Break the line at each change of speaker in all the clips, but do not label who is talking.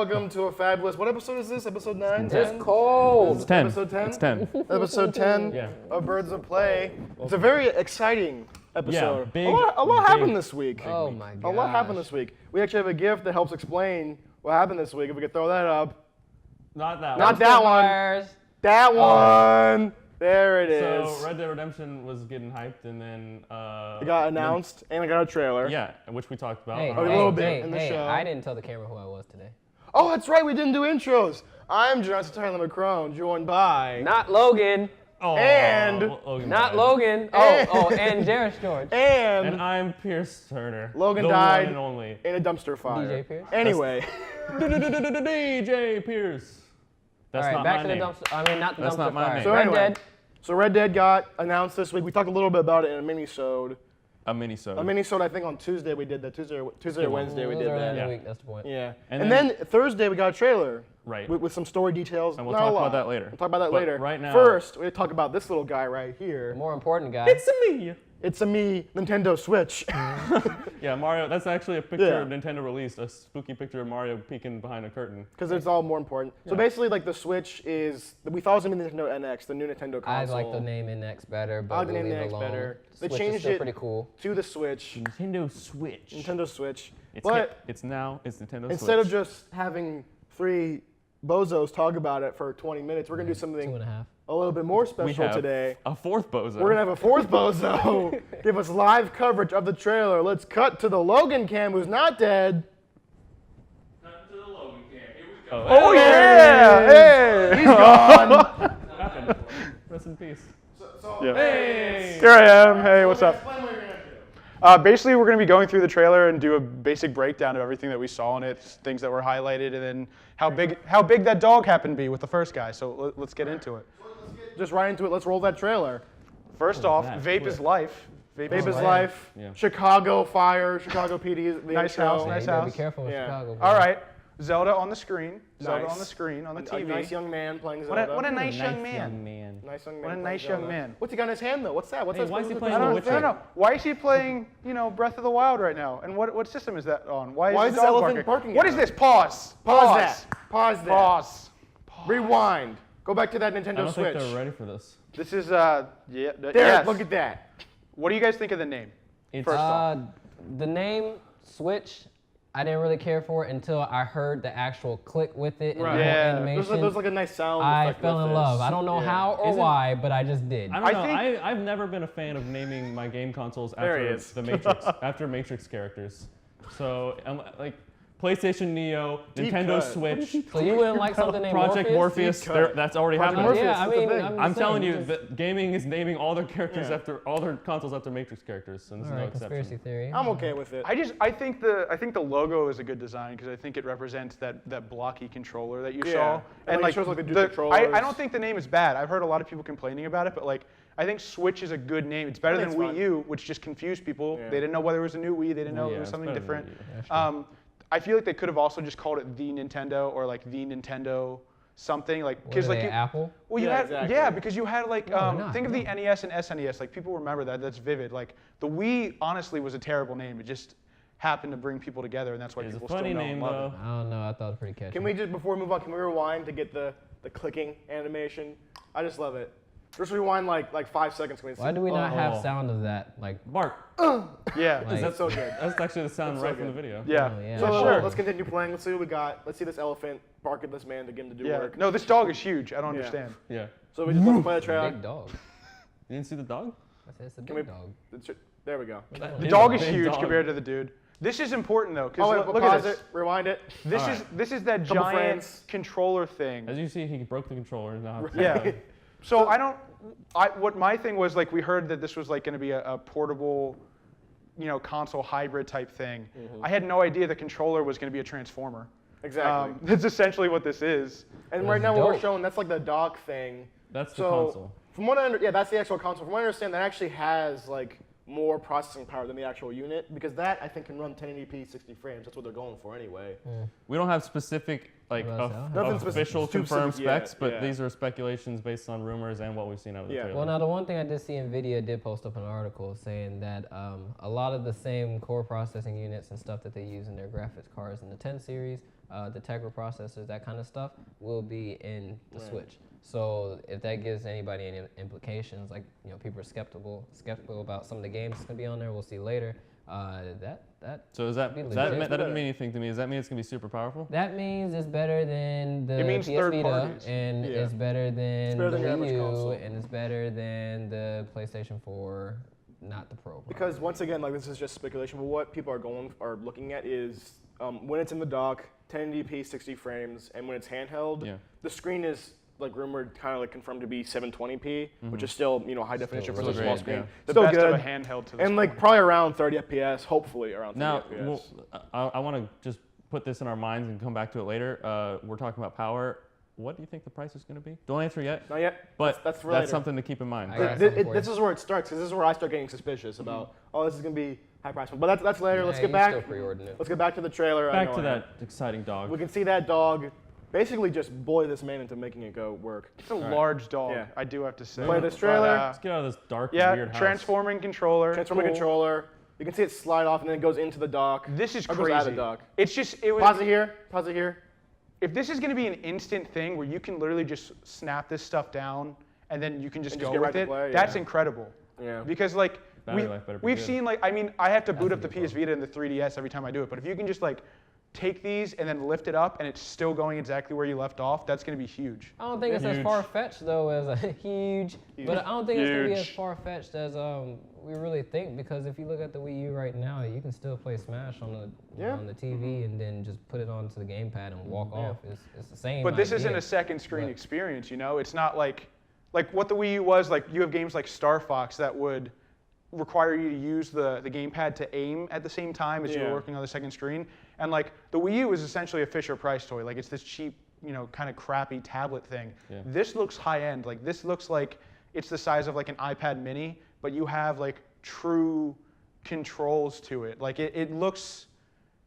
welcome to a fabulous. What episode is this? Episode 9?
It's cold.
It's 10.
Episode 10?
It's 10.
Episode 10 of Birds of Play. It's a very exciting episode.
Yeah, big,
a lot happened this week.
Oh my god.
A lot happened this week. We actually have a GIF that helps explain what happened this week. If we could throw that up.
Not that one.
Not that one. That one. There it is.
So Red Dead Redemption was getting hyped, and then
it got announced, and I got a trailer.
Yeah, which we talked about.
Hey,
on
a
our
little bit in the show.
I didn't tell the camera who I was today.
Oh, that's right. We didn't do intros. I'm Jarris Tyler McCrone, joined by
Not Logan.
Oh,
and
Logan
Not
died.
Logan.
And-
And Jarris George.
and
I'm Pierce Turner.
Logan
the
died
one and only.
in a dumpster fire.
DJ Pierce?
Anyway,
DJ Pierce. That's
All right,
not
back
my
to the
name.
dumpster. I mean, not the
That's
dumpster
not my
fire.
name.
So
Red
anyway.
Dead.
so Red Dead got announced this week. We talked a little bit about it in a mini-sode.
A mini-sode.
A mini-sode, I think on Tuesday we did that. Tuesday or Wednesday we
It was
did
early in
that.
the week, that's the point.
Yeah.
And
And then Thursday we got a trailer.
Right.
With some story details.
And we'll
Not a
talk about
lot.
that later.
We'll talk about that
But
later.
right now-
First, we talk about this little guy right here.
The more important guy.
It's me.
It's a me Nintendo Switch.
Yeah, Mario. That's actually a picture
Yeah.
Nintendo released. A spooky picture of Mario peeking behind a curtain.
Because it's all more important. So basically, like the Switch is, we thought it was gonna be the Nintendo NX, the new Nintendo
I
console.
like the name NX better, but
I like the
we'll
name
leave it
NX
alone.
better. They
Switch
changed
is still
it
pretty cool.
to the Switch,
Nintendo Switch.
Nintendo Switch.
It's
But
hip. It's Nintendo
instead of
Switch.
just having three bozos talk about it for 20 minutes, we're gonna do something
2.5.
a little bit more
we
special
have
today.
a fourth bozo.
We're gonna have a fourth bozo give us live coverage of the trailer. Let's cut to the Logan cam, who's not dead.
Cut to the Logan cam. Here we go.
Oh yeah! Hey, he's gone.
What happened? Rest in peace.
Yeah.
Hey.
Here I am. Hey, what's up?
Explain what you're gonna do.
Basically, we're going to be going through the trailer and do a basic breakdown of everything that we saw in it, things that were highlighted, and then how big that dog happened to be with the first guy. So let's get into it.
Just right into it. Let's roll that trailer.
First off,
that
Vape is
quick.
life.
Babe is
man.
life.
Yeah.
Chicago Fire. Chicago PD. The
Nice
intro.
house,
Yeah,
nice
you gotta be
house.
careful with
Yeah.
Chicago.
All
boy.
right, Zelda on the screen. Zelda
Nice.
on the screen, on the
A
TV.
nice young man playing
What
Zelda.
a nice young man.
Nice young man.
What a
playing
nice young
Zelda.
man.
What's he got in his hand though? What's that? What's
Hey,
that?
why is he
supposed to
playing
be?
I
The
don't,
Witcher?
I don't know. Why is he playing, Breath of the Wild right now? And what system is that on? Why
Why
is
is
the
this
dog
elephant
barking?
barking
What
at
is
him?
this? Pause.
Pause that. Pause that.
Pause.
Rewind. Go back to that
I
Nintendo
don't
Switch.
think they're ready for this.
This is
There,
yes.
look at that.
What do you guys think of the name?
It's
First off.
The name Switch, I didn't really care for it until I heard the actual click with it and
Right.
the whole
Yeah.
animation.
There's like a nice sound.
I
effect
fell
with
in
this.
love. I don't know
Yeah.
how or
Is it-
why, but I just did.
I don't know.
think-
I've never been a fan of naming my game consoles
There he
after
is.
the Matrix, after Matrix characters. So like PlayStation Neo,
Deep
Nintendo
cut.
Switch,
So you wouldn't like something named
Project Morpheus.
Deep cut.
That's already
Project
happening.
Morpheus.
Yeah, I
that's the
mean,
thing.
I'm telling you
just-
that gaming is naming all their characters
Yeah.
after all their consoles after Matrix characters, and this
All
is no
right, conspiracy
exception.
theory.
I'm okay with it.
I think the logo is a good design because I think it represents that blocky controller that you
Yeah.
saw.
And, like, it shows, like, the dual controllers.
I don't think the name is bad. I've heard a lot of people complaining about it, but like I think Switch is a good name. It's better
I
than
think it's
Wii
fine.
U, which just confused people.
Yeah.
They didn't know whether it was a new Wii. They didn't know
Yeah,
it was
it's
something
better than
different.
Wii U.
That's true.
I feel like they could have also just called it the Nintendo or like the Nintendo something like
What are they,
like
Apple?
well, you
Yeah,
had
exactly.
because you had like
No, they're not,
think of
no.
the NES and SNES. Like people remember that. That's vivid. Like the Wii honestly was a terrible name. It just happened to bring people together, and that's why
It's a
people
funny
still know
name
and love
though.
I don't know. I thought it was pretty catchy.
Can we just, before we move on, can we rewind to get the clicking animation? I just love it. Just rewind like 5 seconds. Can we see?
Why do we not have
Oh.
sound of that? Like,
Mark,
it. Yeah.
Like-
That's so good.
that's actually the sound
That's so
right from the
good.
video.
Yeah.
Oh, yeah.
So
sure.
let's continue playing. Let's see what we got. Let's see this elephant bark at this man to get him to do
Yeah.
work.
No, this dog is huge. I don't
Yeah.
understand.
Yeah.
So we just want to play the trailer.
big dog.
You didn't see the dog?
I said it's a
Can
big
we-
dog.
There we go.
The dog is huge compared to the dude. This is important though, because
Oh wait,
look
pause
at this.
it. Rewind it.
This
All
is this is that
Couple
giant
frames.
controller thing.
As you see, he broke the controller. Now
Yeah. So what my thing was like we heard that this was like going to be a portable, console hybrid type thing. I had no idea the controller was going to be a transformer.
Exactly.
That's essentially what this is.
And
That's
right now what we're
dope.
showing, that's like the dock thing.
That's the
So
console.
from what yeah, that's the actual console. From what I understand, that actually has like more processing power than the actual unit because that I think can run 1080p 60 frames. That's what they're going for anyway.
We don't have specific like
What about sound?
Nothing
official
specific
confirmed
yet,
specs, but
yeah.
these are speculations based on rumors and what we've seen out of the
Yeah.
trailer.
Well, now the one thing I did see, NVIDIA did post up an article saying that a lot of the same core processing units and stuff that they use in their graphics cards in the 10 series the Tegra processors, that kind of stuff, will be in the Switch. So if that gives anybody any implications, like people are skeptical about some of the games that's gonna be on there, we'll see later.
So that doesn't mean anything to me. Does that mean it's gonna be super powerful?
That means it's better than the
It means
PS
third
Vita,
parties.
and it's better than
better
the
than your average
Wii U,
console.
and it's better than the PlayStation 4, not the Pro.
Because once again, like this is just speculation, but what people are looking at is when it's in the dock, 1080p, 60 frames, and when it's handheld, the screen is like rumored, kind of like confirmed to be 720p, which is still high definition for
Still
a small
great,
screen.
yeah.
The
Still
best
good,
of a handheld to this
and like
point.
probably around 30 FPS, hopefully around 30
Now,
FPS.
I want to just put this in our minds and come back to it later. We're talking about power. What do you think the price is going to be? Don't answer yet.
Not yet,
But
that's for later.
something to keep in mind.
I got something for
This
you.
is where it starts, because this is where I start getting suspicious about, oh, this is going to be high price. But that's later. Let's
Yeah,
get
you
back.
still pre-ordering it.
Let's get back to the trailer. I
Back
know
to
I am.
that exciting dog.
We can see that dog basically just bully this man into making it go work.
It's a large dog,
Yeah.
I do have to say.
Play this
But,
trailer.
Let's get out of this dark,
yeah,
weird house.
transforming controller.
Transforming
cool.
controller. You can see it slide off and then it goes into the dock.
This is
Or goes out of
crazy.
the dock.
It's just, it was,
Pause it here. Pause it here.
if this is going to be an instant thing where you can literally just snap this stuff down and then you can just
And
go
just get
with
right to
it,
play,
that's
yeah.
incredible.
Yeah.
Because like
Battery life better be
we've
good.
seen like, I mean, I have to boot up the
a good
PS Vita and the 3DS every time I do it, but if you can just like take these and then lift it up and it's still going exactly where you left off, that's going to be huge.
I don't think it's as
Huge.
far-fetched though as a huge, but I don't think it's gonna be as
Huge.
far-fetched as we really think, because if you look at the Wii U right now, you can still play Smash on the TV and then just put it onto the gamepad and walk off. It's the same.
But this isn't
idea.
a second screen
But-
experience, you know? It's not like what the Wii U was, like you have games like Star Fox that would require you to use the gamepad to aim at the same time as you were
Yeah.
working on the second screen. And like the Wii U is essentially a Fisher Price toy. Like it's this cheap, kind of crappy tablet thing.
Yeah.
This looks high end. Like this looks like it's the size of like an iPad mini, but you have like true controls to it. Like it looks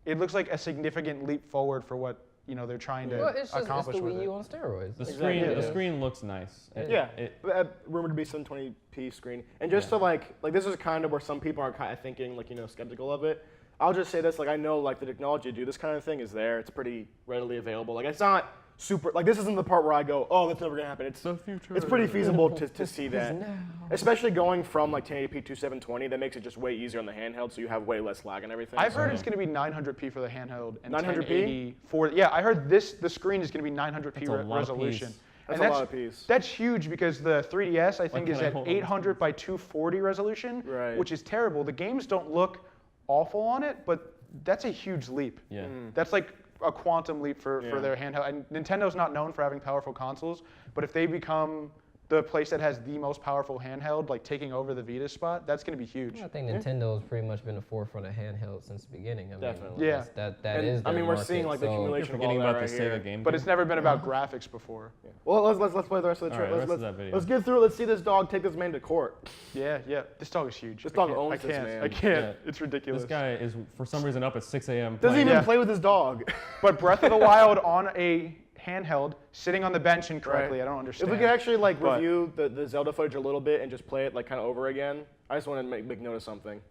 like a significant leap forward for what they're trying to
Well, it's just
accomplish
it's the
with
Wii
it.
U on steroids.
The
Exactly.
screen,
Yeah.
the screen looks nice.
Yeah,
It-
rumored to be 720p screen, and just to like this is kind of where some people are kind of thinking skeptical of it. I'll just say this, like I know like the technology to do this kind of thing is there. It's pretty readily available. Like it's not super, like this isn't the part where I go, oh, that's never gonna happen. It's
the future.
It's pretty feasible to see that,
now.
especially going from like 1080p to 720. That makes it just way easier on the handheld, so you have way less lag and everything.
I've
so-
heard it's going to be 900p for the handheld and
900p?
1080 for I heard the screen is going to be 900p
That's a lot of
resolution.
Ps.
That's
And
a lot of Ps.
That's huge because the 3DS I think
can
is
I
at
hold on to
800 by 240 resolution,
Right.
which is terrible. The games don't look awful on it, but that's a huge leap.
Yeah.
That's like a quantum leap for
Yeah.
their handheld. And Nintendo's not known for having powerful consoles, but if they become the place that has the most powerful handheld, like taking over the Vita spot, that's going to be huge.
I think Nintendo's pretty much been the forefront of handheld since the beginning. I mean,
Definitely.
Yeah.
That
And,
is.
I mean,
their
we're seeing
market,
like the
so-
You're
accumulation of all
forgetting
that
about
right
the
here.
Sega game.
But it's never been about graphics before.
Well, let's play the rest of the
All right,
trailer.
the rest of that video.
Let's get through it. Let's see this dog take this man to court.
Yeah. This dog is huge.
This
I
dog
can't-
owns
I
this
can't.
man.
I can't.
Yeah.
It's ridiculous.
This guy is for some reason up at 6 a.m.
Doesn't
playing.
even
Yeah.
play with his dog.
But Breath of the Wild on a handheld, sitting on the bench incorrectly,
Right.
I don't
If
understand.
we could actually like
But-
review the Zelda footage a little bit and just play it like kind of over again, I just want to make note of something.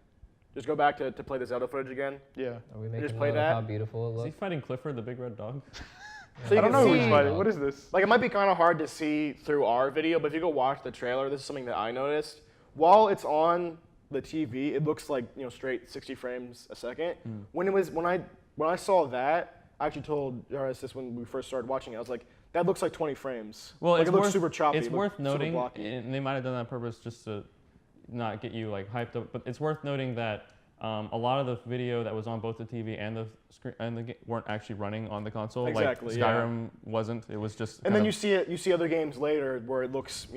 Just go back to play the Zelda footage again.
Yeah.
Are we making
play
note
that?
of how beautiful it
Is he
looks?
fighting Clifford, the big red dog?
So you
I don't
can
know
see,
who's fighting. What is this?
like it might be kind of hard to see through our video, but if you go watch the trailer, this is something that I noticed. While it's on the TV, it looks like straight 60 frames a second. When I saw that, I actually told Jarris this when we first started watching it. I was like, that looks like 20 frames.
Well,
like,
it's
it looks
worth,
super choppy.
It's
it
worth
looks super
noting,
blocky.
and they might have done that on purpose just to not get you like hyped up. But it's worth noting that a lot of the video that was on both the TV and the screen and the weren't actually running on the console.
Exactly,
Like
yeah.
Skyrim wasn't. It was just.
And then
kind
you see other games later where it looks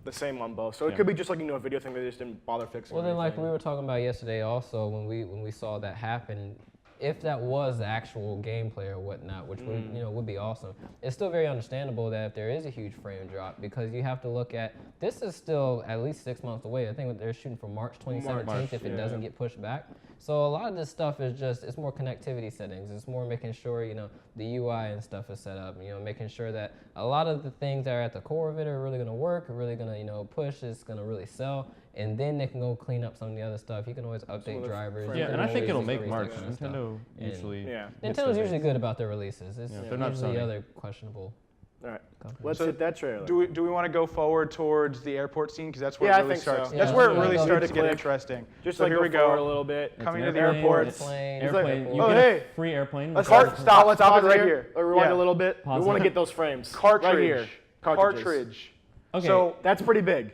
the same on both. So it
Yeah.
could be just like a video thing they just didn't bother fixing.
Well,
or
then, like
anything.
we were talking about yesterday, also when we saw that happen, if that was the actual gameplay or whatnot, which would be awesome. It's still very understandable that if there is a huge frame drop, because you have to look at this is still at least 6 months away. I think they're shooting for March 2017
March,
if it
yeah.
doesn't get pushed back. So a lot of this stuff is just it's more connectivity settings. It's more making sure the UI and stuff is set up. Making sure that a lot of the things that are at the core of it are really going to work, are really going to push. It's going to really sell. and then they can go clean up some of the other stuff. You can always update drivers.
frame
you
Yeah,
can
and I think
always
it'll make
increase
March.
that kind of stuff.
Nintendo
And
usually.
Yeah.
hits
Nintendo's
the
usually
base.
good about their releases. It's
Yeah, they're not
usually
Sony.
other questionable.
All right.
companies.
Let's
So
hit that trailer.
Do we want to go forward towards the airport scene because that's where
Yeah, I
it really
think so.
starts.
Yeah,
That's
let's
where it
go.
really
Go
starts to
to
get
click.
interesting.
Just
so
like
here
go
we
forward
go.
a little bit.
Coming to
an
the
airplane.
airports.
Airplane.
It's like-
Airplane. You
oh,
get
hey.
a free airplane.
Let's
Cart-
stop.
stop,
Let's
stop
pause
it right
here.
here.
Or rewind
Yeah.
a little bit.
Pause
we want
it.
to get those frames.
Cartridge.
Right here. Cartridges.
Cartridge.
Okay.
So
That's pretty big.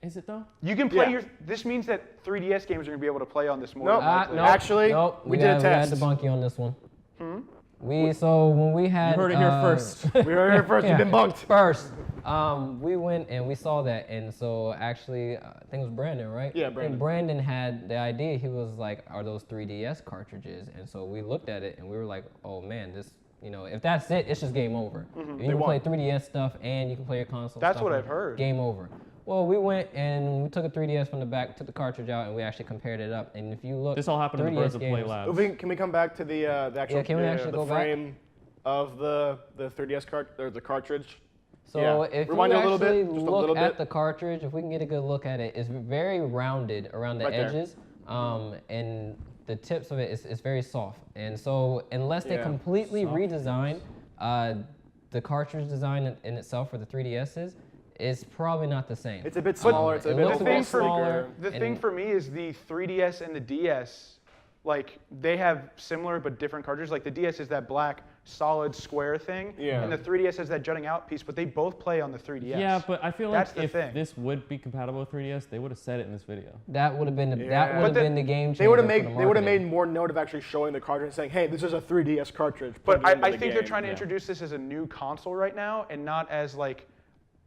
Is it though?
you can play
Yeah.
your. This means that 3DS games are going to be able to play on this more.
Nope.
than likely.
Nope.
Actually,
nope.
we did a test.
We had to debunk you on this one. So when we had
You heard it here first.
We were here first. We've been bunked.
First, we went and we saw that, and so actually, I think it was Brandon, right?
Yeah, Brandon.
And Brandon had the idea. He was like, "Are those 3DS cartridges?" And so we looked at it, and we were like, "Oh man, this." If that's it, it's just game over. If you can play 3DS stuff and you can play your console.
That's
stuff,
what I've heard.
Game over. Well, we went and we took a 3DS from the back, took the cartridge out, and we actually compared it up. And if you look,
This all happened in the
3DS
Birds of Play
games-
Labs.
Can we come back to the actual
can we actually
the
go back?
frame of the 3DS card or the cartridge?
So
Yeah.
if
Rewind
you
a little bit,
actually
just a
look
little
at
bit.
the cartridge, if we can get a good look at it, it's very rounded around the
Right there.
edges, and the tips of it is very soft. And so unless they
Yeah.
completely
Soft.
redesign the cartridge design in itself for the 3DSs, it's probably not the same.
It's a bit smaller. It's a
it
bit
looks
a
more
bit
smaller.
sleeker.
The thing
And-
for me is the 3DS and the DS, like they have similar but different cartridges. Like the DS is that black solid square thing,
Yeah.
and the 3DS has that jutting out piece. But they both play on the 3DS.
Yeah, but I feel
That's
like
the
if
thing.
this would be compatible with 3DS, they would have said it in this video.
That would have been
Yeah.
that would
But
have
the-
been the game changer.
They would have
for
made
the
they would have
marketing.
made more note of actually showing the cartridge and saying, "Hey, this is a 3DS cartridge."
But
Put it into
I
the
think they're
game.
trying to
yeah.
introduce this as a new console right now, and not as like,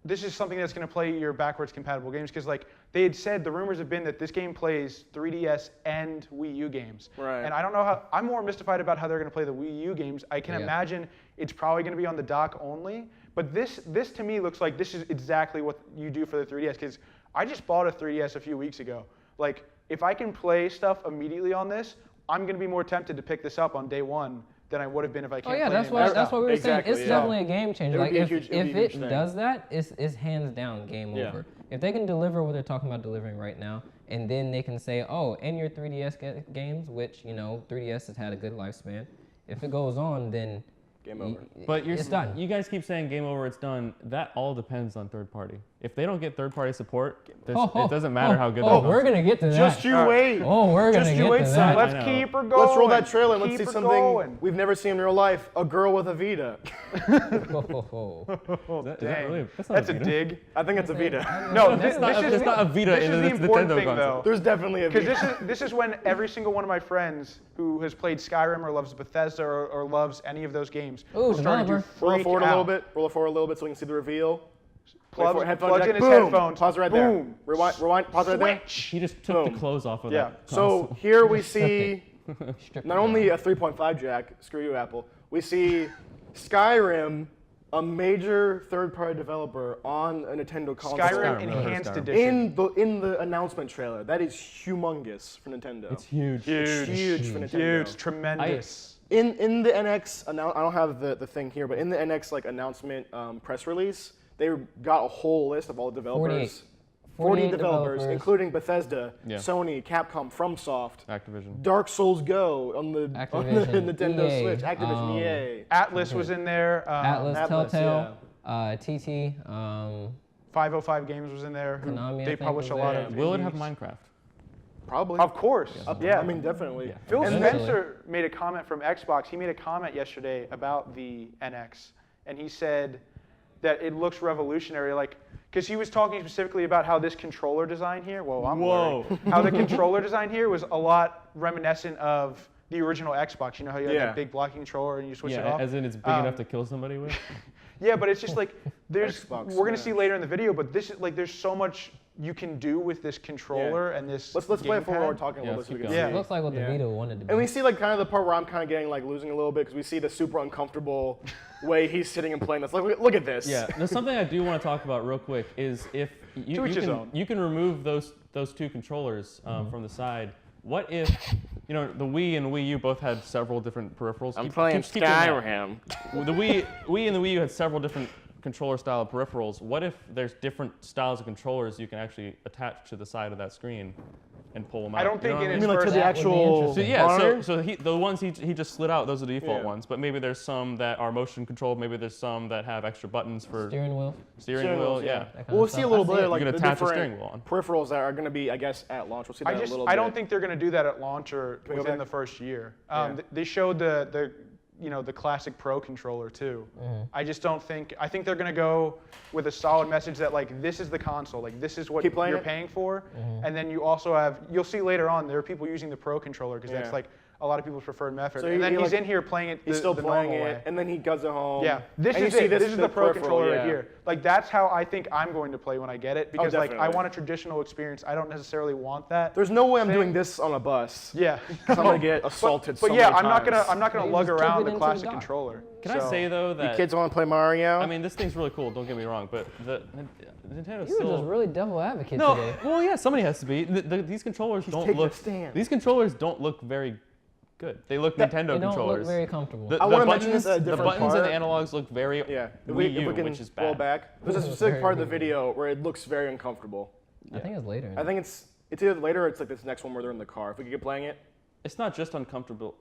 this is something that's going to play your backwards compatible games. Because like they had said, the rumors have been that this game plays 3DS and Wii U games.
Right.
And I don't know how. I'm more mystified about how they're going to play the Wii U games. I can
Yeah.
imagine it's probably going to be on the dock only. But this to me looks like this is exactly what you do for the 3DS. Because I just bought a 3DS a few weeks ago. Like if I can play stuff immediately on this, I'm going to be more tempted to pick this up on day one than I would have been if I
Oh
can't
yeah,
play
that's
it
what
anymore.
that's what we were
Exactly,
saying. It's
yeah.
definitely a game changer.
It would
Like
be a
if
huge- it would be a
if
huge
it
thing.
does that, it's hands down game
Yeah.
over. If they can deliver what they're talking about delivering right now, and then they can say, oh, and your 3DS games, which 3DS has had a good lifespan. If it goes on, then
Game over.
But
it's done.
You guys keep saying game over, it's done. That all depends on third party. If they don't get third party support, it doesn't matter how good.
Oh,
that
we're
is.
gonna get to that.
Just you wait.
Oh, we're gonna
Just
get
you wait,
to
son.
that.
Let's
I know.
keep her going.
Let's roll that trailer and let's
Keep
see
her
something
going.
we've never seen in real life. A girl with a Vita.
Oh.
Is that
Dang.
really? That's, not
That's a
Vita.
dig.
I think it's a Vita.
No,
That's not a Vita
this
in
is
the
the important
Nintendo
thing,
console.
though.
There's definitely a
Because
Vita.
this is when every single one of my friends who has played Skyrim or loves Bethesda or loves any of those games
Ooh,
will start to
developer.
Roll it
freak
forward
out.
a little bit. Roll it forward a little bit so we can see the reveal. Wait for it. Headphone
Plugs
jack.
in his
Boom.
headphones.
Pause right
Boom.
there. Rewind. Pause right there.
Switch.
He just took
Boom.
the clothes off of
Yeah.
that.
So
console.
here we
Stripped
see
Stripped
not
it
only
down.
a 3.5 jack. Screw you, Apple. We see Skyrim, a major third-party developer on a Nintendo console.
Skyrim
Skyrim,
Enhanced
Skyrim.
Edition.
in the announcement trailer. That is humongous for Nintendo.
It's huge.
It's huge for Nintendo.
Huge, tremendous.
In the NX, I don't have the thing here, but in the NX announcement press release, they got a whole list of all the developers. 40 developers, including Bethesda,
Yeah.
Sony, Capcom, FromSoft,
Activision.
Dark Souls Go on the
Activision,
Nintendo
EA,
Switch, Activision, EA.
Atlas was in there.
Atlas,
Atlas,
Telltale, TT,
505 Games was in there. Who
Konami, I
they
think,
publish a
was
lot
there.
of.
Will it have
indies.
Minecraft?
Probably.
Of course. Yeah.
I mean, definitely.
Yeah.
Phil
Eventually.
Spencer made a comment from Xbox. He made a comment yesterday about the NX, and he said that it looks revolutionary. Because he was talking specifically about how this controller design here. Whoa, I'm
Whoa.
worried. How the controller design here was a lot reminiscent of the original Xbox. You know how you had
Yeah.
that big blocking controller and you switch it
Yeah,
off.
as in it's big enough to kill somebody with.
Yeah, but it's just like there's.
Xbox
we're gonna
Smash.
see later in the video, but this is like there's so much you can do with this controller and this.
Let's play it for
gamepad.
while we're talking a
Yeah,
little bit so we
keep
can
going.
see.
It looks like what the
Yeah.
Vita wanted to be.
And we see kind of the part where I'm kind of getting losing a little bit because we see the super uncomfortable way he's sitting and playing this. Look at this.
Yeah. Now something I do want to talk about real quick is if
To each his own.
you can remove those two controllers from the side. What if the Wii and the Wii U both had several different peripherals? Keep doing that. The Wii and the Wii U had several different controller style of peripherals, what if there's different styles of controllers you can actually attach to the side of that screen and pull them out?
I don't think
you know
in
what I
his
mean?
like to
first
the
That would be
actual
interesting.
So yeah,
monitor?
so the ones he just slid out, those are the default
Yeah.
ones. But maybe there's some that are motion controlled. Maybe there's some that have extra buttons for
Steering wheel.
steering wheel.
wheels,
Yeah.
That kind
We'll
of
see a
stuff.
little
I see
bit
it.
of like
You can
the
attach a
different
steering wheel on.
peripherals that are going to be, I guess, at launch. We'll see that a little bit.
I don't think they're going to do that at launch or
we go
within
back?
the first year.
Yeah.
They showed the the classic Pro controller too. I just don't think. I think they're going to go with a solid message that like this is the console, like this is what
Keep playing
you're
it.
paying for, and then you also you'll see later on there are people using the Pro controller because
Yeah.
that's like a lot of people's preferred method.
So
and then
he,
he's
like,
in here playing it.
He's
the,
still
the
playing
normal
it,
way.
and then he goes home.
Yeah, this
and
is
you see
it. This is the Pro
peripheral,
controller
yeah.
right here. Like that's how I think I'm going to play when I get it because like I
definitely.
want a traditional experience. I don't necessarily want that.
There's no way I'm
thing.
doing this on a bus.
Yeah.
'Cause I'm gonna get assaulted.
But
so
yeah,
many
I'm not gonna
You
lug
just tip
around
it
the
into the
classic
dock.
controller.
Can I say though
You
that
kids want to play Mario?
I mean this thing's really cool. Don't get me wrong, but the Nintendo's
You were
still
just really devil advocate
no.
today.
Well, yeah, somebody has to be. These controllers don't
taking a
look.
stand.
These controllers don't look very good. They look Nintendo
They don't
controllers.
look very comfortable.
The
I wanna mention
buttons,
this at a
the
different
buttons and the
part.
analogs look very
Yeah. If
Wii
we
U,
can
which is
roll
bad.
back. There's a
Very
specific part of the
Wii U.
video where it looks very uncomfortable.
I think it's later.
I think it's either later or it's like this next one where they're in the car. If we could get playing it.
It's not just uncomfortable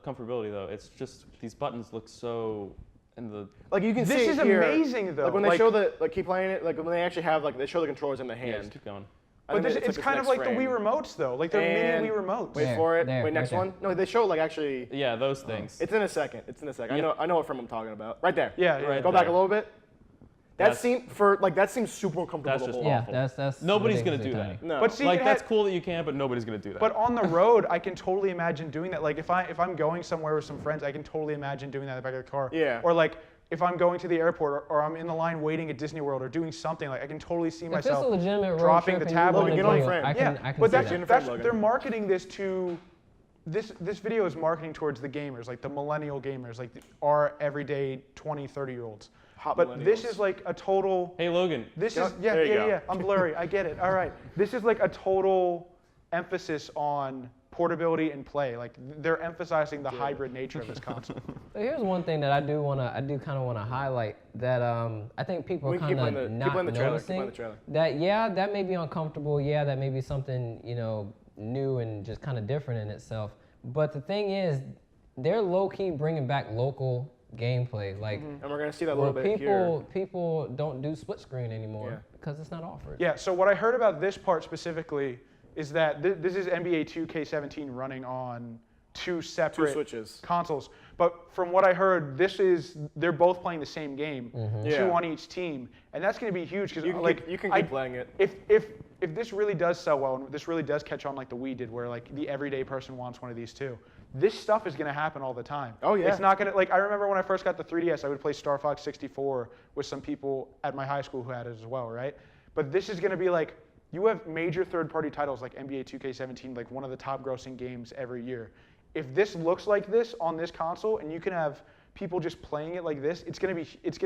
comfortability though. It's just these buttons look so in the.
Like you can see
This
it
is
here.
amazing though.
Like when they show the keep playing it, like when they actually have like they show the controllers in the
Yeah,
hand.
just keep going.
I
But
think
it's
this
kind of
next
like the
frame.
Wii remotes though. Like they're
And-
mini Wii remotes.
Wait
There,
for it.
there,
Wait, next
right
one. No, they show like actually.
Yeah, those things.
It's in a second. It's in a second.
Yeah.
I know what frame I'm talking about. Right there.
Yeah, yeah.
Right
Go back
there.
a little bit. That
That's-
seems super uncomfortable.
That's
to
just
hold.
yeah,
awful.
that's
Nobody's gonna
ridiculously
do
tiny.
that.
No.
But see,
Like
it
that's
had-
cool that you can, but nobody's gonna do that.
But on the road, I can totally imagine doing that. Like if I'm going somewhere with some friends, I can totally imagine doing that in the back of the car.
Yeah.
Or like if I'm going to the airport or I'm in the line waiting at Disney World or doing something, like I can totally see
If it's
myself
a legitimate road
dropping
trip
the
and you
tablet
wanna
Logan, get
do
on
it,
frame.
I can,
yeah,
I can
but
see
that's,
that.
Frame, Logan.
they're marketing this to this video is marketing towards the gamers, like the millennial gamers, like our everyday 20, 30-year-olds.
Hot
But this
millennials.
is like a total
hey Logan,
this
Yep,
is yeah,
there you
yeah,
go.
yeah. I'm blurry. I get it. All right. This is like a total emphasis on portability and play. Like they're emphasizing the hybrid nature of this console.
So here's one thing that I do kind of wanna highlight that I think people
We
are
can keep
kind
playing
of
the- keep
not
playing the trailer, keep
noticing
playing the trailer.
that yeah, that may be uncomfortable. Yeah, that may be something new and just kind of different in itself. But the thing is, they're low key bringing back local gameplay. Like
And we're gonna see that a
where
little bit here.
people don't do split screen anymore
Yeah.
because it's not offered.
Yeah. So what I heard about this part specifically is that this is NBA 2K17 running on two separate
switches.
consoles. But from what I heard, they're both playing the same game,
Yeah.
two on each team, and that's going to be huge because
You can keep playing it.
If this really does sell well and this really does catch on like the Wii did, where like the everyday person wants one of these too, this stuff is going to happen all the time.
Oh, yeah.
It's not going to like I remember when I first got the 3DS, I would play Star Fox 64 with some people at my high school who had it as well, right? But this is going to be like you have major third-party titles like NBA 2K17, like one of the top grossing games every year. If this looks like this on this console and you can have people just playing it like this, it's gonna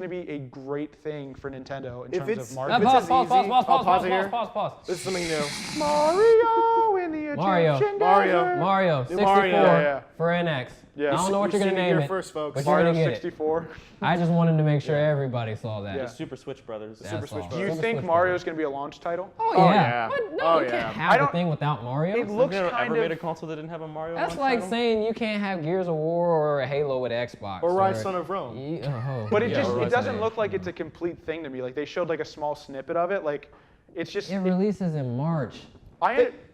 be a great thing for Nintendo in
If
terms
it's-
of
Now,
marketing.
This
pause,
is
pause,
easy.
pause, pause,
I'll
pause,
pause
pause,
it here.
pause, pause,
This is something new.
Mario in the
Mario.
Egyptian
Mario.
desert.
Mario 64
Mario,
yeah.
for NX.
Yeah.
I don't know what
You
you're gonna
see it
name
here
it,
first, folks.
but you're
Mario
gonna get it.
64.
I just wanted to make sure everybody saw that.
Yeah.
the Super Switch Brothers.
That's
Super Switch
all.
Do you
Super
think
Switch
Mario's going to be a launch title?
Oh
Oh,
yeah.
yeah.
What? No,
Oh,
you
yeah.
can't
I
have the
don't-
thing without Mario.
It looks
Have you
kind
ever made a
of.
console that didn't have a Mario?
That's
launch
like
title?
saying you can't have Gears of War or Halo with Xbox.
Or Rise Son of Rome.
But it
Yeah,
just
or
it
Rise
doesn't
of
look like it's a complete thing to me. Like they showed like a small snippet of it. Like it's just
It releases in March.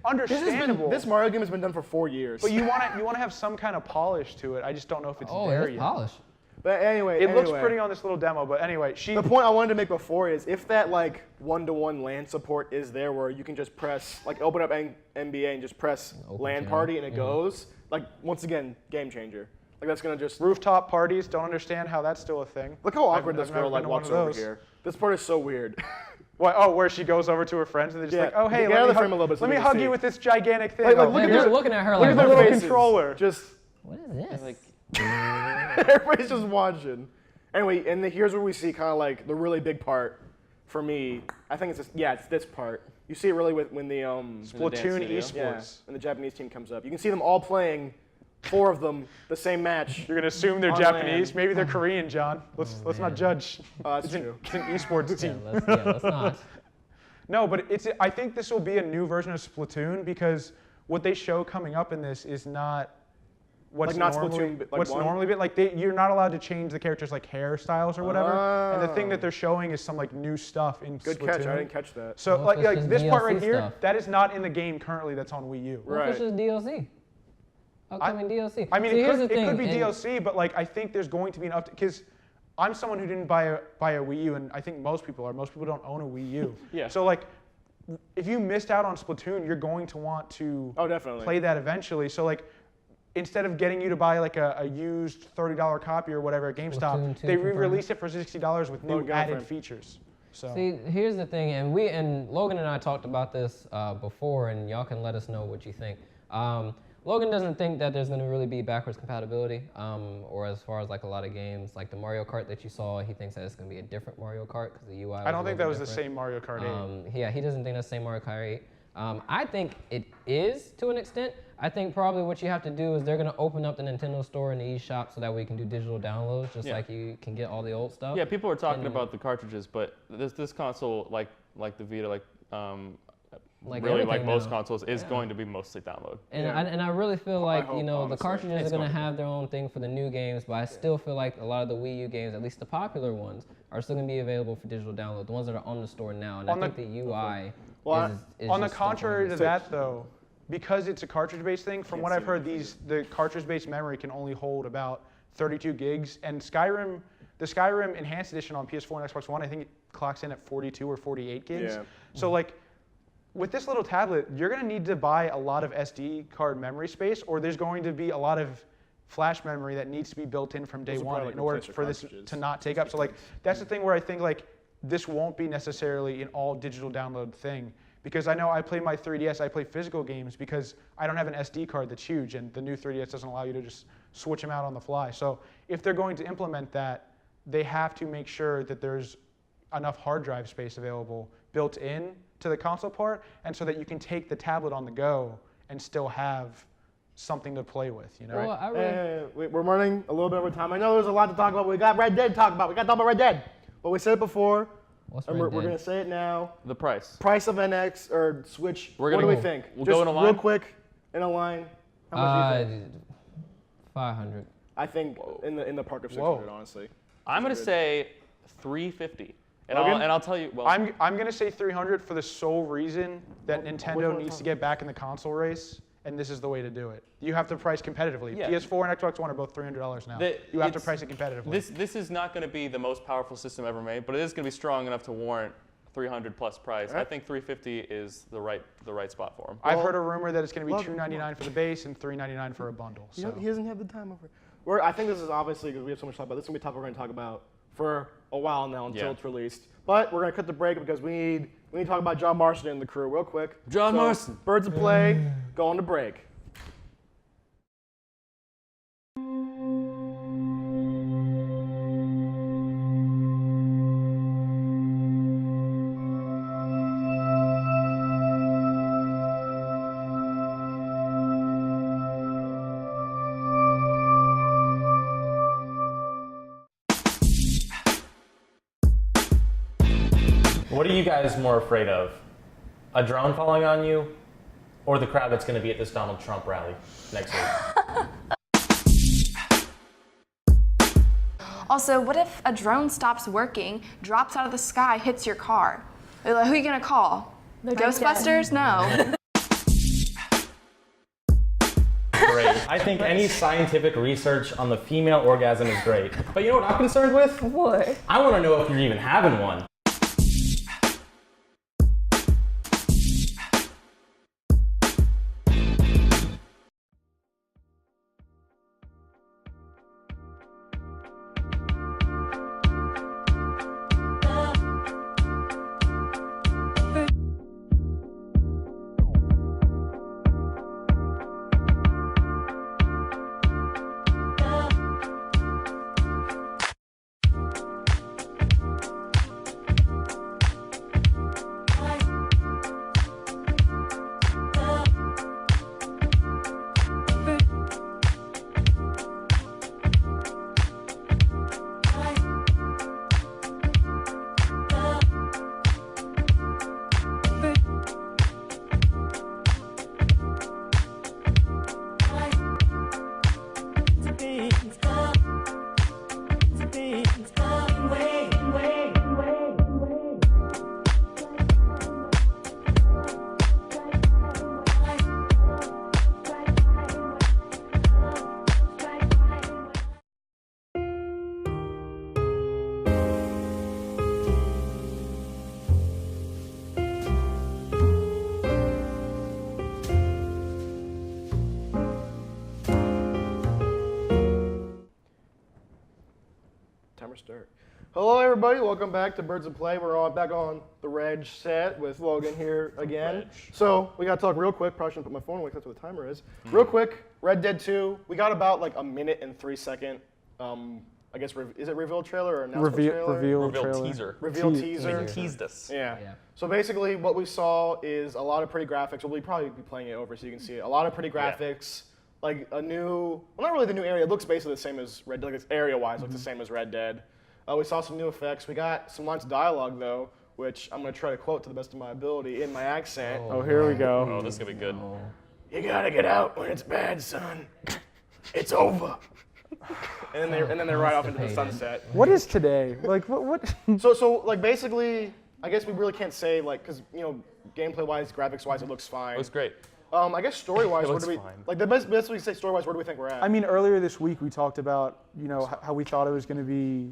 understandable.
This Mario game has been done for 4 years.
But you want to have some kind of polish to it. I just don't know if it's
Oh,
there
it's
yet.
polished.
But anyway,
It looks pretty on this little demo, but anyway,
The point I wanted to make before is if that like one-to-one LAN support is there, where you can just press like open up NBA and just press
Open
LAN
channel.
party and it goes, like once again game changer. Like that's gonna just
rooftop parties. Don't understand how that's still a thing.
look how awkward
I've
this
never
girl
been
like
to one
walks
of
over
those.
here. This part is so weird.
What? Oh, where she goes over to her friends and they're just
Yeah,
like, oh hey,
get out of the
let
frame a little bit so
me
we can
hug
see.
you with this gigantic thing.
Like,
Oh,
look
Yeah,
at
they're
their-
looking at her
Look
like,
at
their
their
little
faces.
controller.
Just
what is this?
Like,
everybody's just watching. Anyway, and here's where we see kind of like the really big part for me. I think it's this part. You see it really when the
Splatoon
video.
esports.
yeah, when the Japanese team comes up. You can see them all playing 4 of them the same match.
You're gonna assume they're
On
Japanese.
land.
Maybe they're Korean, John. Let's not judge.
That's
It's
true.
an esports team.
Let's not.
No, but I think this will be a new version of Splatoon because what they show coming up in this is not what's
Like not
normally,
Splatoon, like
what's
one?
normally been like you're not allowed to change the characters like hairstyles or whatever. And the thing that they're showing is some like new stuff in
Good
Splatoon.
catch. I didn't catch that.
So
Well, it's
like
just
this part
DLC
right here,
stuff.
that is not in the game currently. That's on Wii U.
Right.
It's just DLC. Upcoming DLC.
I mean,
See,
it
here's
could,
the
it could
thing,
be
and-
DLC, but like I think there's going to be an update because I'm someone who didn't buy a Wii U, and I think most people are. Most people don't own a Wii U.
Yeah.
So like, if you missed out on Splatoon, you're going to want to
Oh, definitely.
play that eventually. So like, instead of getting you to buy like a used $30 copy or whatever at GameStop,
Splatoon 2
they
confirmed.
re-released it for $60 with new
Logan
added
confirmed.
features. So
See, here's the thing, and Logan and I talked about this before, and y'all can let us know what you think. Logan doesn't think that there's going to really be backwards compatibility, or as far as like a lot of games, like the Mario Kart that you saw, he thinks that it's going to be a different Mario Kart because the UI.
I don't think that was the
different.
same Mario Kart 8.
Yeah, he doesn't think that's the same Mario Kart 8. I think it is to an extent. I think probably what you have to do is they're going to open up the Nintendo store and the eShop so that way you can do digital downloads, just
Yeah.
like you can get all the old stuff.
Yeah, people are talking
And-
about the cartridges, but this console, like the Vita,
Like
really like
everything
most
now.
consoles, is
Yeah.
going to be mostly download.
And,
Yeah.
I really feel like,
hope,
you know, the
honestly.
cartridges
It's
are going to
going to.
have their own thing for the new games, but I still feel like a lot of the Wii U games, at least the popular ones, are still going to be available for digital download, the ones that are on the store now. And
On
I
the-
think the UI
Well,
is
On the
just still
contrary to
gonna
that, though, because it's a cartridge-based thing, from
Can't
what
see
I've heard,
anything.
the cartridge-based memory can only hold about 32 gigs, and Skyrim, the Skyrim Enhanced Edition on PS4 and Xbox One, I think it clocks in at 42 or 48 gigs.
Yeah.
So like, with this little tablet, you're gonna need to buy a lot of SD card memory space, or there's going to be a lot of flash memory that needs to be built in from day
Those will
one
probably,
in
like,
order
replace your
for this
cartridges.
to not take up. So like, that's the thing where I think like this won't be necessarily an all digital download thing. Because I know I play my 3DS, I play physical games because I don't have an SD card that's huge, and the new 3DS doesn't allow you to just switch them out on the fly. So if they're going to implement that, they have to make sure that there's enough hard drive space available built in to the console part, and so that you can take the tablet on the go and still have something to play with, you know?
Well, I really,
We're running a little bit over time. I know there's a lot to talk about. We got Red Dead to talk about. We got to talk about Red Dead. But we said it before,
what's
and
Red
we're
Dead?
going to say it now.
The price.
Price of NX or Switch.
We're
What
gonna
do we
go-
think?
we'll
Just
go in a
real
line?
quick, in a line. How much do you think?
500.
I think in the park of
Whoa.
600, honestly.
I'm gonna
Good.
say 350, and
Logan?
I'll tell you. Well,
I'm gonna say 300 for the sole reason that
Which
Nintendo
one
needs to
top?
get back in the console race, and this is the way to do it. You have to price competitively.
Yeah.
PS4 and Xbox One are both $300 now. You have to price it competitively.
This is not going to be the most powerful system ever made, but it is going to be strong enough to warrant 300 plus price. I
Alright.
think 350 is the right spot for him.
I've
Well,
heard a rumor that it's going to be
Logan, come
$299 for the base and $399 for a bundle.
He
So
doesn't have the time over. I think this is obviously, because we have so much to talk about, this is going to be a topic we're going to talk about for a while now until
Yeah.
it's released. But we're going to cut the break because we need to talk about John Marston and the crew real quick.
John Marston.
Birds of Play, going to break.
What are you guys more afraid of? A drone falling on you, or the crowd that's going to be at this Donald Trump rally next week?
Also, what if a drone stops working, drops out of the sky, hits your car? Who are you gonna call? Ghostbusters? No.
Great. I think any scientific research on the female orgasm is great. But you know what I'm concerned with?
What?
I want to know if you're even having one.
Timer start. Hello, everybody. Welcome back to Birds of Play. We're back on the Reg set with Logan here again. So we got to talk real quick. Probably shouldn't put my phone away. That's what the timer is. Real quick, Red Dead 2. We got about like a minute and 3 second. I guess is it reveal trailer or announcement trailer?
Reveal
Reveal teaser.
Reveal teaser.
They teased us.
Yeah.
Yeah.
So basically, what we saw is a lot of pretty graphics. We'll probably be playing it over so you can see it. A lot of pretty graphics. Like a new, well, not really the new area. It looks basically the same as Red Dead. Like it's area-wise, looks the same as Red Dead. We saw some new effects. We got some lines of dialogue though, which I'm gonna try to quote to the best of my ability in my accent.
Oh, here we go.
Oh, this is gonna be good.
You gotta get out when it's bad, son. It's over. And then they ride off into the sunset.
What is today? Like what?
So like basically, I guess we really can't say like, cause you know, gameplay-wise, graphics-wise, it looks fine.
Looks great.
I guess story-wise,
It
where
looks
do we
fine.
like the best we can say story-wise? Where do we think we're at?
I mean, earlier this week we talked about, you know, how we thought it was going to be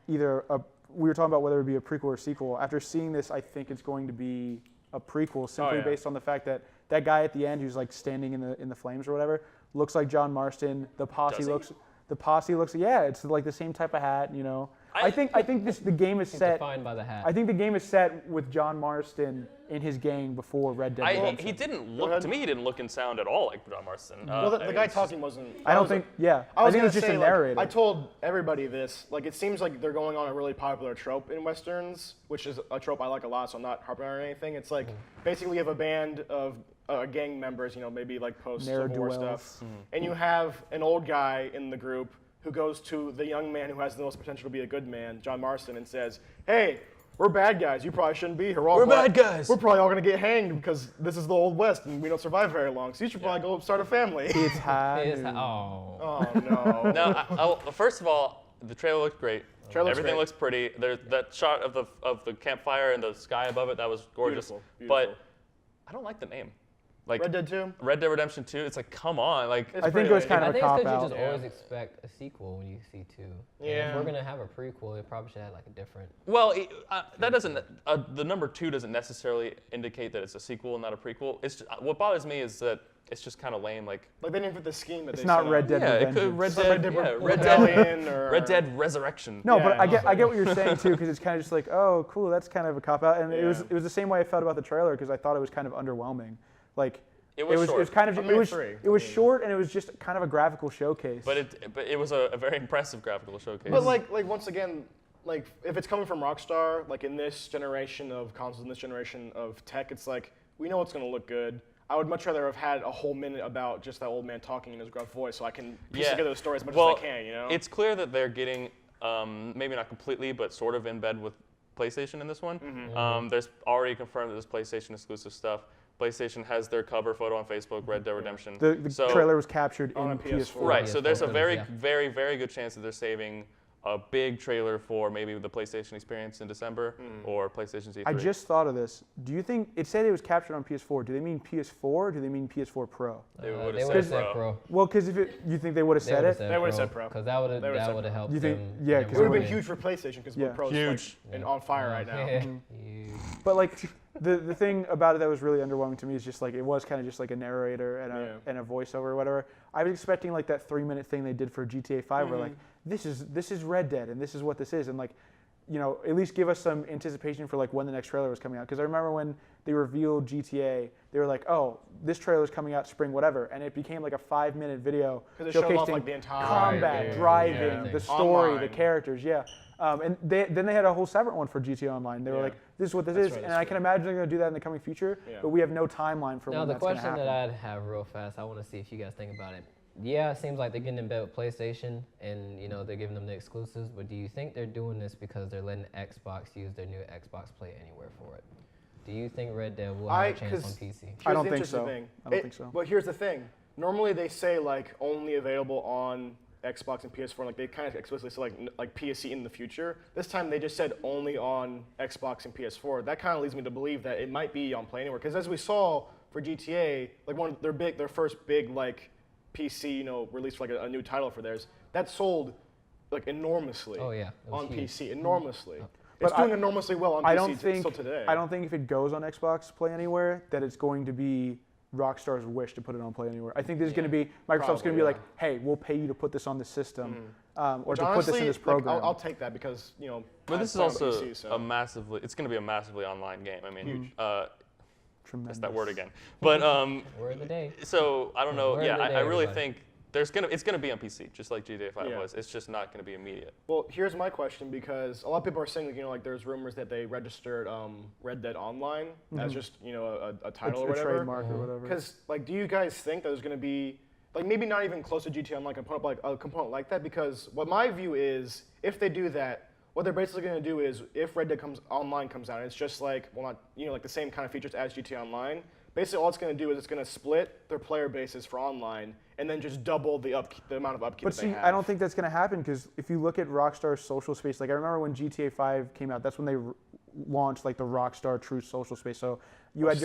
either we were talking about whether it would be a prequel or sequel. After seeing this, I think it's going to be a prequel simply
yeah.
based on the fact that that guy at the end who's like standing in the flames or whatever looks like John Marston. The posse looks yeah, it's like the same type of hat, you know. I think the game is set.
Defined by the hat.
I think the game is set with John Marston in his gang before Red Dead Redemption.
He didn't look to me. He didn't look and sound at all like John Marston.
well, the guy talking wasn't.
I don't think. Yeah,
I
think it was just a narrator.
I told everybody this. Like, it seems like they're going on a really popular trope in westerns, which is a trope I like a lot. So I'm not harping on anything. It's like basically you have a band of gang members, you know, maybe like post-Civil War stuff, and you have an old guy in the group who goes to the young man who has the most potential to be a good man, John Marston, and says, "Hey, we're bad guys. You probably shouldn't be here. We're
bad guys.
We're probably all gonna get hanged because this is the Old West and we don't survive very long. So you should probably go start a family."
It's high.
Oh.
Oh no.
No, first of all, the trailer looked great.
Trailer looks
Everything
great.
looks pretty. There's that shot of the campfire and the sky above it. That was gorgeous.
Beautiful,
But I don't like the name. Like
Red Dead 2?
Red Dead Redemption 2. It's like, come on, like.
It's
I think
pretty
it was
late.
kind
I
of a
think it's
cop
because you
out.
just always expect a sequel when you see 2. And
Yeah.
if we're gonna have a prequel, it probably should have like a different.
Well, that doesn't. The number 2 doesn't necessarily indicate that it's a sequel and not a prequel. It's just, what bothers me is that it's just kind of lame. Like
Like they didn't fit the scheme that
It's
they
not
set up.
Red Dead
yeah, it
Redemption.
could Red
It's not
Dead.
Red
Yeah,
Dead
Red Dead.
Rebellion or
Red Dead Resurrection.
No,
Yeah,
but I get what you're saying too, because it's kind of just like, oh, cool, that's kind of a cop out, and it was the same way I felt about the trailer, because I thought it was kind of underwhelming, like.
It was short.
It was kind of.
I
It
mean,
was.
3.
It was short, and it was just kind of a graphical showcase.
But it was a very impressive graphical showcase.
But like once again, like if it's coming from Rockstar, like in this generation of consoles, in this generation of tech, it's like we know it's gonna look good. I would much rather have had a whole minute about just that old man talking in his gruff voice, so I can piece together the story as much as I can. You know.
It's clear that they're getting maybe not completely, but sort of in bed with PlayStation in this one. There's already confirmed that there's PlayStation exclusive stuff. PlayStation has their cover photo on Facebook, Red Dead Redemption.
the trailer was captured
On
in
a PS4.
PS4.
Right, so there's a
photos,
very,
yeah.
very, very good chance that they're saving a big trailer for maybe the PlayStation experience in December or PlayStation's E3.
I just thought of this. Do you think it said it was captured on PS4? Do they mean PS4 or do they mean PS4 Pro?
They
They
would've
would
said
have said
Pro.
pro.
Well, because you think they would have said it?
They would've said pro.
Because that would
They would've said
have helped
You think-
them.
yeah,
in
'cause
It
their
would have been
marketing.
huge for PlayStation because
Yeah.
Pro's
Huge.
like and on fire right now.
Huge.
But like the thing about it that was really underwhelming to me is just like it was kind of just like a narrator and a voiceover or whatever. I was expecting like that 3-minute thing they did for GTA 5 where like this is Red Dead and this is what this is, and like, you know, at least give us some anticipation for like when the next trailer was coming out, because I remember when they revealed GTA, they were like, oh, this trailer is coming out spring whatever, and it became like a 5-minute video
'Cause it showed off,
showcasing
like, the entire-
combat,
Yeah,
driving,
yeah.
the story,
Online.
the characters, yeah. And then they had a whole separate one for GTA Online. They were
Yeah.
like, this is what this
That's
is,
right,
and
that's
I can imagine they're going to do that in the coming future,
Yeah.
but we have no timeline for
Now
when
the
that's going to
question
happen.
that I'd have real fast, I want to see if you guys think about it. Yeah, it seems like they're getting in bed with PlayStation, and you know they're giving them the exclusives. But do you think they're doing this because they're letting Xbox use their new Xbox Play Anywhere for it? Do you think Red Dead will have a chance on PC?
Here's
I don't
the
think
interesting
so.
thing.
I don't think so.
But here's the thing. Normally they say like only available on Xbox and PS4. Like they kind of explicitly say like PSC in the future. This time they just said only on Xbox and PS4. That kind of leads me to believe that it might be on Play Anywhere. Because as we saw for GTA, like one of their first big like PC, you know, release for like a new title for theirs, that sold like enormously.
Oh, yeah. It was
on
huge.
PC, enormously.
But
It's doing enormously well on
I
PC
don't think
still today.
I don't think if it goes on Xbox Play Anywhere that it's going to be Rockstar's wish to put it on Play Anywhere. I think there's going to be Microsoft's going to be like, hey, we'll pay you to put this on the system, or
Which
to put this in this program.
I'll take that because
But this is
play on
also
PC, so.
it's going to be a massively online game. I mean,
Tremendous.
that's that word again. But
Word of the day.
so I don't know.
Word
Yeah,
of the day,
I really
everybody.
think it's gonna be on PC, just like GTA 5
Yeah.
was. It's just not gonna be immediate.
Well, here's my question because a lot of people are saying like there's rumors that they registered Red Dead Online as just a title or
a
whatever.
trademark or whatever.
Because like, do you guys think that there's going to be like maybe not even close to GTA Online a component like that? Because what my view is, if they do that, what they're basically going to do is if Red Dead Online comes out, it's just like like the same kind of features as GTA Online. Basically, all it's going to do is it's going to split their player bases for online and then just double the amount of upkeep
But
that they
see,
have.
I don't think that's going to happen because if you look at Rockstar's social space, like I remember when GTA 5 came out, that's when they launched like the Rockstar True Social Space. So you
Which
had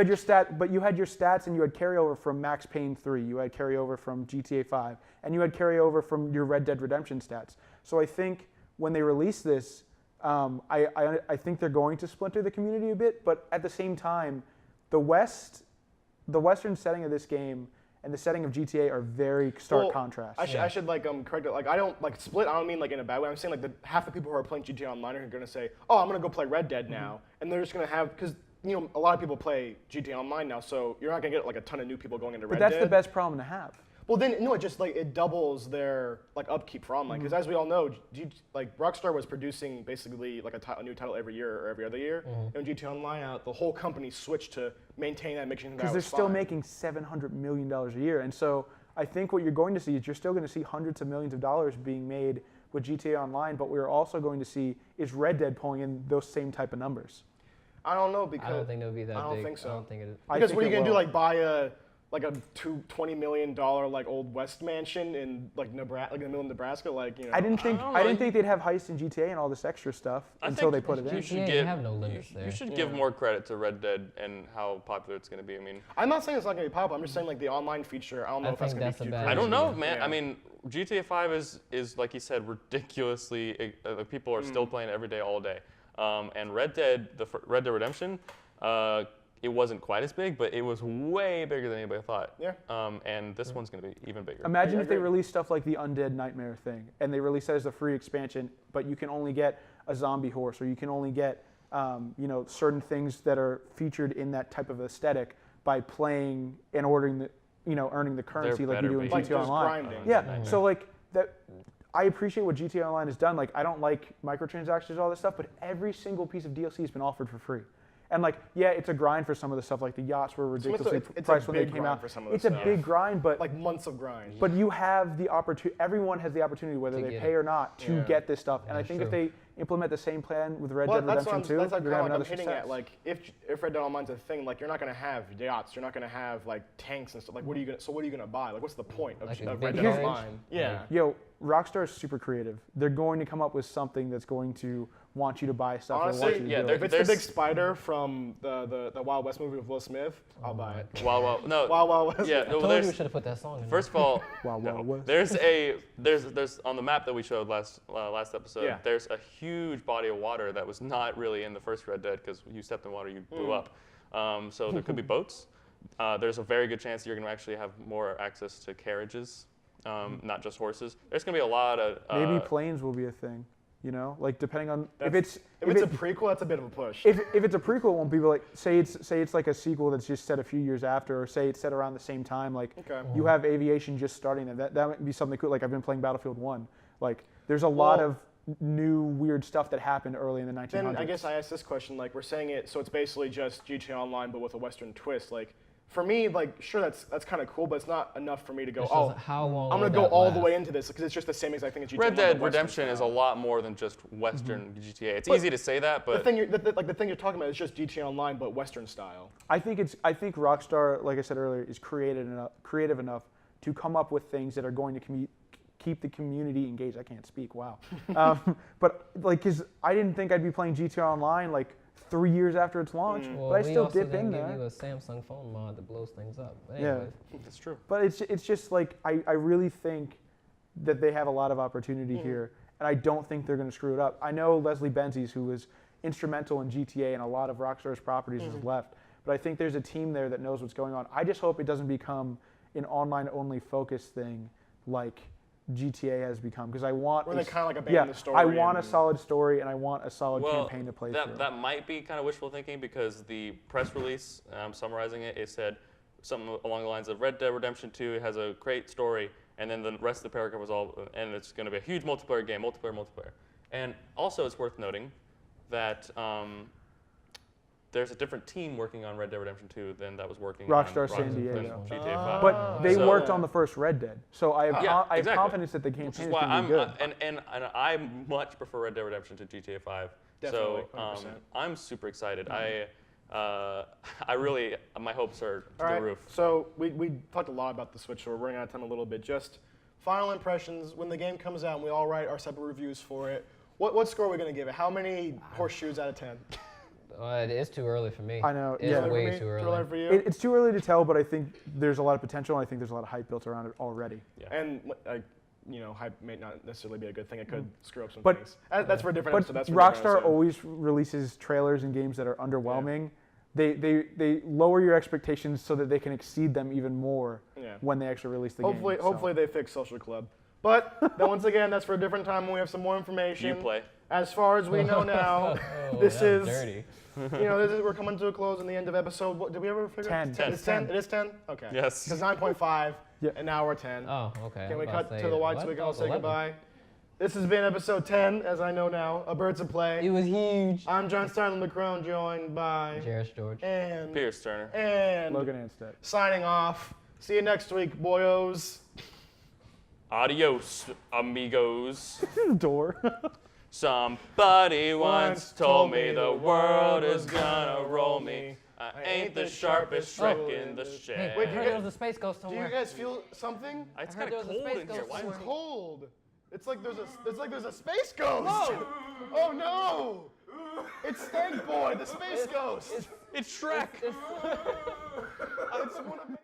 your
sucks.
but you had your stats and you had carryover from Max Payne 3, you had carryover from GTA 5, and you had carryover from your Red Dead Redemption stats. So I think when they release this, I think they're going to splinter the community a bit, but at the same time, the Western setting of this game and the setting of GTA are very stark contrast.
I should correct it. Like I don't like split. I don't mean like in a bad way. I'm saying like half the people who are playing GTA Online are going to say, "Oh, I'm going to go play Red Dead now," and they're just going to have because a lot of people play GTA Online now, so you're not going to get like a ton of new people going into Red Dead.
But that's the best problem to have.
Well, then no, it just like it doubles their like upkeep for online because as we all know, Rockstar was producing basically like a new title every year or every other year. And GTA Online out, the whole company switched to maintain that, making sure that
Because they're still making $700 million a year. And so I think what you're going to see is you're still going to see hundreds of millions of dollars being made with GTA Online, but what we're also going to see is Red Dead pulling in those same type of numbers.
I don't know because
I don't think it'll be that big.
I don't think so.
I don't think it.
Because what are you gonna do? Like buy a $20 million like old West mansion in like Nebraska, like in the middle of Nebraska,
I didn't think they'd have heist in GTA and all this extra stuff until they put it in.
You have no limits there.
You should give more credit to Red Dead and how popular it's going to be. I mean,
I'm not saying it's not gonna be popular. I'm just saying like the online feature. I don't know if that's gonna be too crazy.
I don't know, man.
Yeah.
I mean, GTA 5 is like you said, ridiculously. People are still playing it every day, all day. And Red Dead Redemption. It wasn't quite as big, but it was way bigger than anybody thought.
Yeah.
And this one's going to be even bigger.
Imagine if they release stuff like the Undead Nightmare thing, and they release that as a free expansion, but you can only get a zombie horse, or you can only get certain things that are featured in that type of aesthetic by playing and earning the currency like you do in
like
GTA
just
Online.
grinding.
Yeah. So like that. I appreciate what GTA Online has done. Like I don't like microtransactions and all this stuff, but every single piece of DLC has been offered for free. And like, yeah, it's a grind for some of the stuff. Like the yachts were ridiculously priced when they came out. It's a big grind, but
like months of grind.
But you have the opportunity. Everyone has the opportunity, whether they pay or not, to get this stuff. And I think if they implement the same plan with Red Dead Redemption 2,
that's
you're gonna have another
I'm hitting
success.
at. Like if Red Dead Online's a thing, like you're not gonna have yachts, you're not gonna have like tanks and stuff. Like what are you gonna buy? Like what's the point of Red Dead Online? Yeah.
Yo, Rockstar is super creative. They're going to come up with something that's going to want you to buy stuff.
Honestly,
or want you to do it.
if it's the big spider from the Wild West movie with Will Smith, I'll buy it.
Wild
West.
Yeah,
I told you we should have put that song in.
First of all,
Wild West.
there's on the map that we showed last episode.
Yeah.
There's a huge body of water that was not really in the first Red Dead because you stepped in water, you blew up. So there could be boats. There's a very good chance you're going to actually have more access to carriages, not just horses. There's going to be a lot of
maybe planes will be a thing. Like depending on if it's
a prequel, that's a bit of a push.
If it's a prequel, it won't be like say it's like a sequel that's just set a few years after, or say it's set around the same time. Like you have aviation just starting, and that might be something cool. Like I've been playing Battlefield 1. Like there's a lot of new weird stuff that happened early in the 1900s.
Then I guess I asked this question. Like we're saying it, so it's basically just GTA Online but with a Western twist. Like. For me, like, sure, that's kind of cool, but it's not enough for me to go,
how long
I'm going to go all the way into this, because it's just the same exact thing as GTA.
Red Dead Redemption is a lot more than just Western GTA. It's easy to say that, but...
The thing you're talking about is just GTA Online, but Western style.
I think Rockstar, like I said earlier, is creative enough to come up with things that are going to keep the community engaged. I can't speak, wow. But, like, because I didn't think I'd be playing GTA Online, like, 3 years after its launch, but I still dip in there.
We also give you a Samsung phone mod that blows things up. But anyways.
Yeah,
that's true.
But it's just like I really think that they have a lot of opportunity here, and I don't think they're going to screw it up. I know Leslie Benzies, who was instrumental in GTA and a lot of Rockstar's properties, has left, but I think there's a team there that knows what's going on. I just hope it doesn't become an online-only focus thing like GTA has become, because I want
Where they kind of like abandon the story.
I want a solid story and I want a solid campaign to play through.
That might be kind of wishful thinking, because the press release, summarizing it, it said something along the lines of Red Dead Redemption 2 has a great story, and then the rest of the paragraph was all, and it's going to be a huge multiplayer game, multiplayer. And also, it's worth noting that there's a different team working on Red Dead Redemption 2 than that was working
Rockstar
on
San Diego.
GTA 5.
But they worked on the first Red Dead, so I have, I have
exactly.
confidence that the
Which
campaign
is
is
why
going to be good.
and I much prefer Red Dead Redemption to GTA 5.
Definitely,
So
100%.
I'm super excited. I really, my hopes are to
All right,
the roof.
so we talked a lot about the Switch, so we're running out of time a little bit. Just final impressions, when the game comes out and we all write our separate reviews for it, what score are we going to give it? How many horseshoes out of 10?
It is too early for me.
I know,
It's
yeah.
way too early.
For you?
It's too early to tell, but I think there's a lot of potential, and I think there's a lot of hype built around it already.
Yeah.
And hype may not necessarily be a good thing. It could screw up some
But-
things. That's for a different
But
episode. That's for a different
Rockstar
episode.
always releases trailers and games that are underwhelming. They lower your expectations so that they can exceed them even more
Yeah.
when they actually release the game. so.
Hopefully they fix Social Club. But then once again, that's for a different time when we have some more information.
You play.
As far as we know now,
Oh,
this
that's
is
dirty.
we're coming to a close in the end of episode. What, did we ever figure?
10.
It's 10. It is 10. Okay.
Yes.
Because 9.5,
Yeah.
and now we're 10.
Oh, okay.
Can we
I was about
cut
say,
to the white
what?
so we can
Oh,
all
it's
say
11.
goodbye? This has been episode 10, as I know now, of Birds of Play.
It was huge.
I'm John Steinle McCrone, joined by
Jarris George.
and
Pierce Turner.
and
Logan Anstead.
signing off. See you next week, boyos.
Adios, amigos.
Door.
Somebody once told me the world is gonna roll me. I ain't the sharpest trick in the shed.
Wait, I heard there was a space ghost
Do you
somewhere.
guys feel something?
It's
I heard
kind of
there was a
cold
space
in here.
ghost
Why is
somewhere.
it
Cold. It's like there's a space ghost. Oh no! It's Stank Boy, the space ghost.
It's Shrek.
It's one of